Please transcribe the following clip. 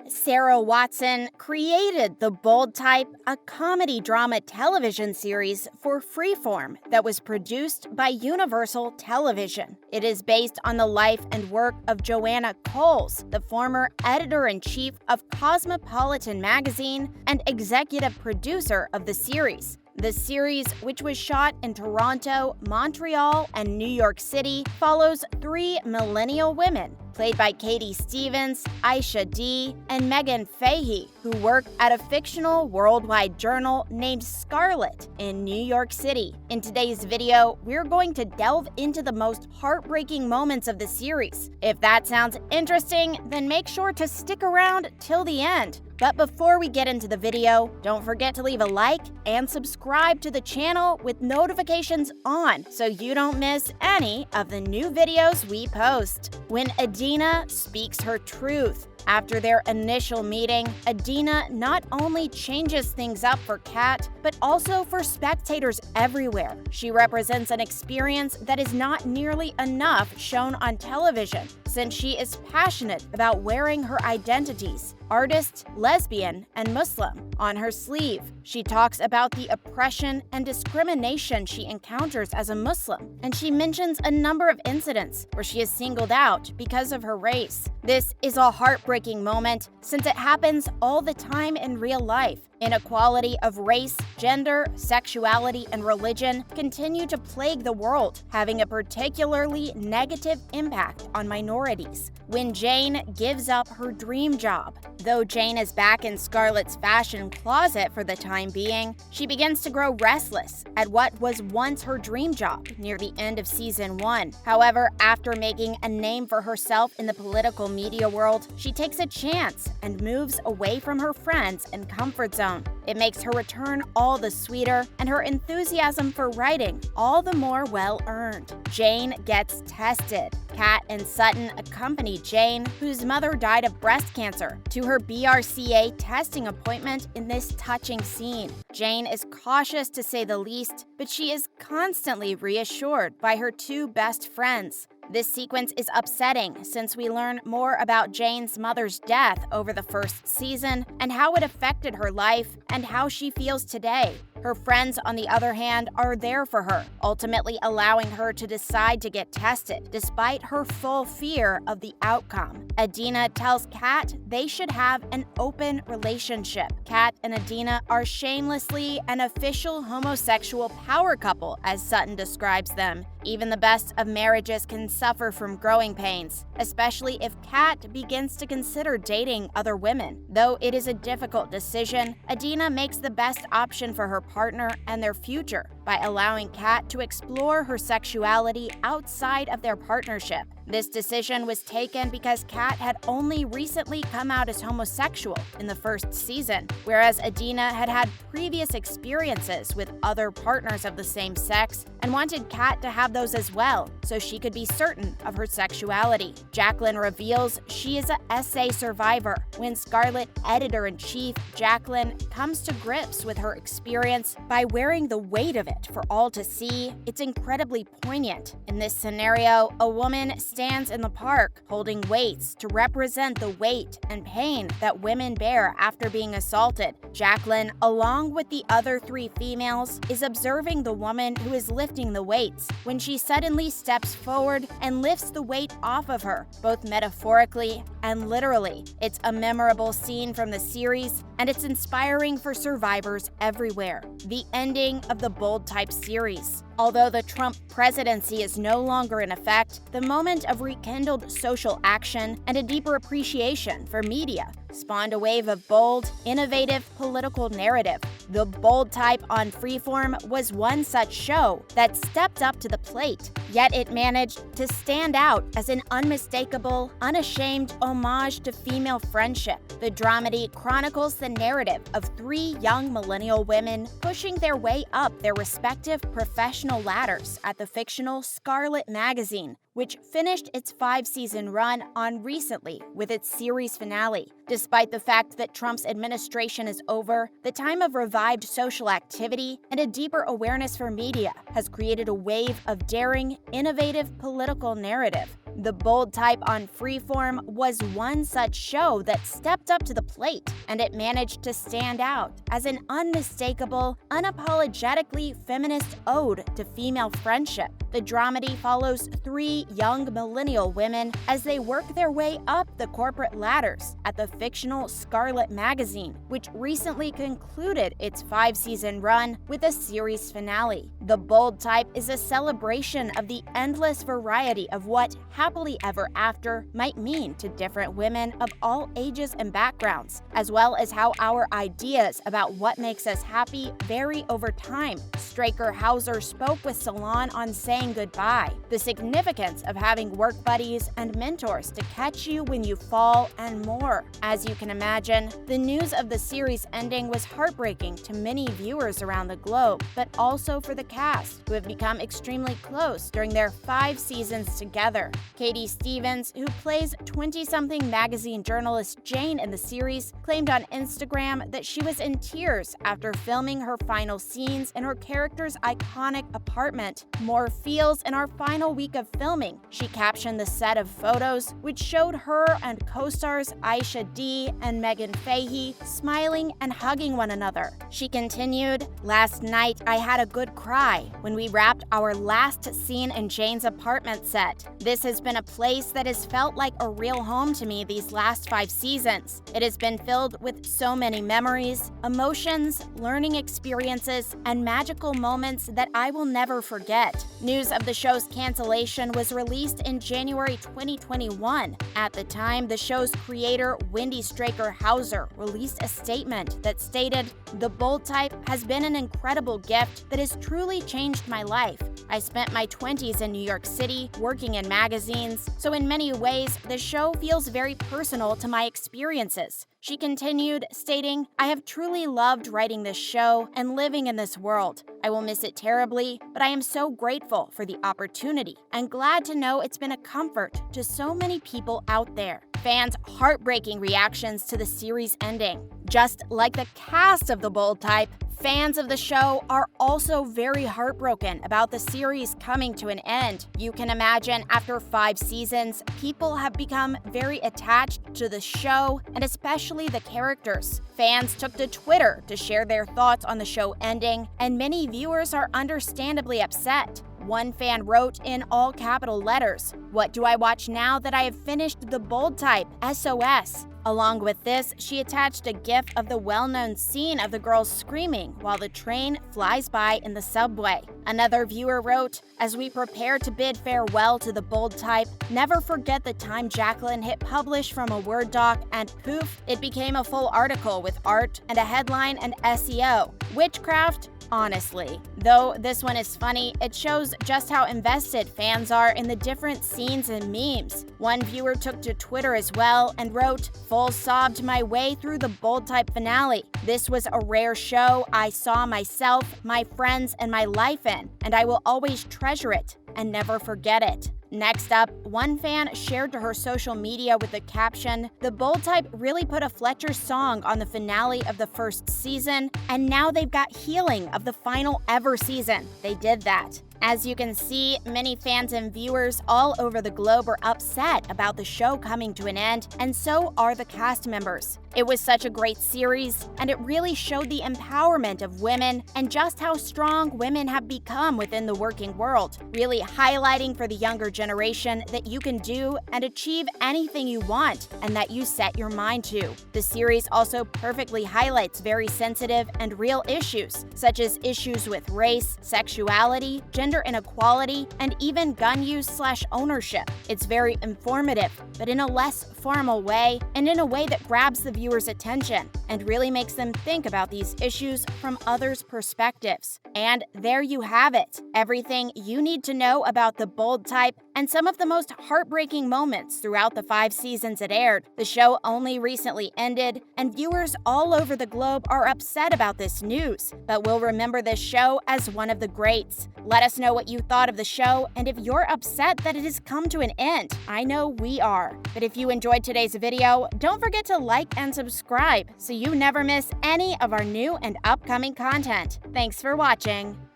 Sarah Watson created The Bold Type, a comedy drama television series for Freeform that was produced by Universal Television. It is based on the life and work of Joanna Coles, the former editor-in-chief of Cosmopolitan magazine and executive producer of the series. The series, which was shot in Toronto, Montreal, and New York City, follows three millennial women, played by Katie Stevens, Aisha Dee, and Meghann Fahy, who work at a fictional worldwide journal named Scarlet in New York City. In today's video, we're going to delve into the most heartbreaking moments of the series. If that sounds interesting, then make sure to stick around till the end. But before we get into the video, don't forget to leave a like and subscribe to the channel with notifications on so you don't miss any of the new videos we post. When Adena speaks her truth. After their initial meeting, Adena not only changes things up for Kat, but also for spectators everywhere. She represents an experience that is not nearly enough shown on television, since she is passionate about wearing her identities, artist, lesbian, and Muslim, on her sleeve. She talks about the oppression and discrimination she encounters as a Muslim, and she mentions a number of incidents where she is singled out because of her race. This is a heartbreaking moment since it happens all the time in real life. Inequality of race, gender, sexuality, and religion continue to plague the world, having a particularly negative impact on minorities. When Jane gives up her dream job. Though Jane is back in Scarlet's fashion closet for the time being, she begins to grow restless at what was once her dream job near the end of season 1. However, after making a name for herself in the political media world, she takes a chance and moves away from her friends and comfort zone. It makes her return all the sweeter and her enthusiasm for writing all the more well-earned. Jane gets tested. Kat and Sutton accompany Jane, whose mother died of breast cancer, to her BRCA testing appointment in this touching scene. Jane is cautious to say the least, but she is constantly reassured by her two best friends. This sequence is upsetting since we learn more about Jane's mother's death over the first season and how it affected her life and how she feels today. Her friends, on the other hand, are there for her, ultimately allowing her to decide to get tested, despite her full fear of the outcome. Adena tells Kat they should have an open relationship. Kat and Adena are shamelessly an official homosexual power couple, as Sutton describes them. Even the best of marriages can suffer from growing pains, especially if Kat begins to consider dating other women. Though it is a difficult decision, Adena makes the best option for her partner and their future by allowing Kat to explore her sexuality outside of their partnership. This decision was taken because Kat had only recently come out as homosexual in the first season, whereas Adena had had previous experiences with other partners of the same sex and wanted Kat to have those as well, so she could be certain of her sexuality. Jacqueline reveals she is a SA survivor. When Scarlet editor-in-chief Jacqueline comes to grips with her experience by wearing the weight of it for all to see, it's incredibly poignant. In this scenario, a woman stands in the park holding weights to represent the weight and pain that women bear after being assaulted. Jacqueline, along with the other three females, is observing the woman who is lifting the weights when she suddenly steps forward and lifts the weight off of her, both metaphorically and literally. It's a memorable scene from the series, and it's inspiring for survivors everywhere. The ending of the Bold Type series. Although the Trump presidency is no longer in effect, the moment of rekindled social action and a deeper appreciation for media spawned a wave of bold, innovative political narrative. The Bold Type on Freeform was one such show that stepped up to the plate, yet it managed to stand out as an unmistakable, unashamed homage to female friendship. The dramedy chronicles the narrative of three young millennial women pushing their way up their respective professional ladders at the fictional Scarlet magazine, which finished its 5-season run on recently with its series finale. Despite the fact that Trump's administration is over, the time of revived social activity and a deeper awareness for media has created a wave of daring, innovative political narrative. The Bold Type on Freeform was one such show that stepped up to the plate, and it managed to stand out as an unmistakable, unapologetically feminist ode to female friendship. The dramedy follows 3 young millennial women as they work their way up the corporate ladders at the fictional Scarlet magazine, which recently concluded its 5-season run with a series finale. The Bold Type is a celebration of the endless variety of what happily ever after might mean to different women of all ages and backgrounds, as well as how our ideas about what makes us happy vary over time. Straker Hauser spoke with Salon on saying goodbye, the significance of having work buddies and mentors to catch you when you fall, and more. As you can imagine, the news of the series ending was heartbreaking to many viewers around the globe, but also for the cast, who have become extremely close during their 5 seasons together. Katie Stevens, who plays 20-something magazine journalist Jane in the series, claimed on Instagram that she was in tears after filming her final scenes in her character's iconic apartment. More feels in our final week of filming. She captioned the set of photos, which showed her and co-stars Aisha Dee and Meghann Fahy smiling and hugging one another. She continued, "Last night I had a good cry when we wrapped our last scene in Jane's apartment set. This has been a place that has felt like a real home to me these last 5 seasons. It has been filled with so many memories, emotions, learning experiences, and magical moments that I will never forget." News of the show's cancellation was released in January 2021. At the time, the show's creator, Wendy Straker Hauser, released a statement that stated, "The Bold Type has been an incredible gift that has truly changed my life. I spent my 20s in New York City working in magazines, so in many ways, the show feels very personal to my experiences." She continued, stating, "I have truly loved writing this show and living in this world. I will miss it terribly, but I am so grateful for the opportunity and glad to know it's been a comfort to so many people out there." Fans' heartbreaking reactions to the series ending. Just like the cast of The Bold Type, fans of the show are also very heartbroken about the series coming to an end. You can imagine, after 5 seasons, people have become very attached to the show and especially the characters. Fans took to Twitter to share their thoughts on the show ending, and many viewers are understandably upset. One fan wrote in all capital letters, "What do I watch now that I have finished The Bold Type? SOS." Along with this, she attached a GIF of the well-known scene of the girls screaming while the train flies by in the subway. Another viewer wrote, "As we prepare to bid farewell to The Bold Type, never forget the time Jacqueline hit publish from a Word doc and poof, it became a full article with art and a headline and SEO. Witchcraft? Honestly." Though this one is funny, it shows just how invested fans are in the different scenes and memes. One viewer took to Twitter as well and wrote, "Full sobbed my way through the Bold Type finale. This was a rare show I saw myself, my friends, and my life in, and I will always treasure it and never forget it." Next up, one fan shared to her social media with the caption, "The Bold Type really put a Fletcher song on the finale of the first season, and now they've got healing of the final ever season. They did that." As you can see, many fans and viewers all over the globe are upset about the show coming to an end, and so are the cast members. It was such a great series, and it really showed the empowerment of women and just how strong women have become within the working world, really highlighting for the younger generation that you can do and achieve anything you want and that you set your mind to. The series also perfectly highlights very sensitive and real issues, such as issues with race, sexuality, gender inequality, and even gun use/ownership. It's very informative, but in a less formal way, and in a way that grabs the viewer's attention and really makes them think about these issues from others' perspectives. And there you have it, everything you need to know about The Bold Type and some of the most heartbreaking moments throughout the 5 seasons it aired. The show only recently ended, and viewers all over the globe are upset about this news, but will remember this show as one of the greats. Let us know what you thought of the show and if you're upset that it has come to an end. I know we are. But if you enjoyed today's video, don't forget to like and subscribe so you never miss any of our new and upcoming content. Thanks for watching.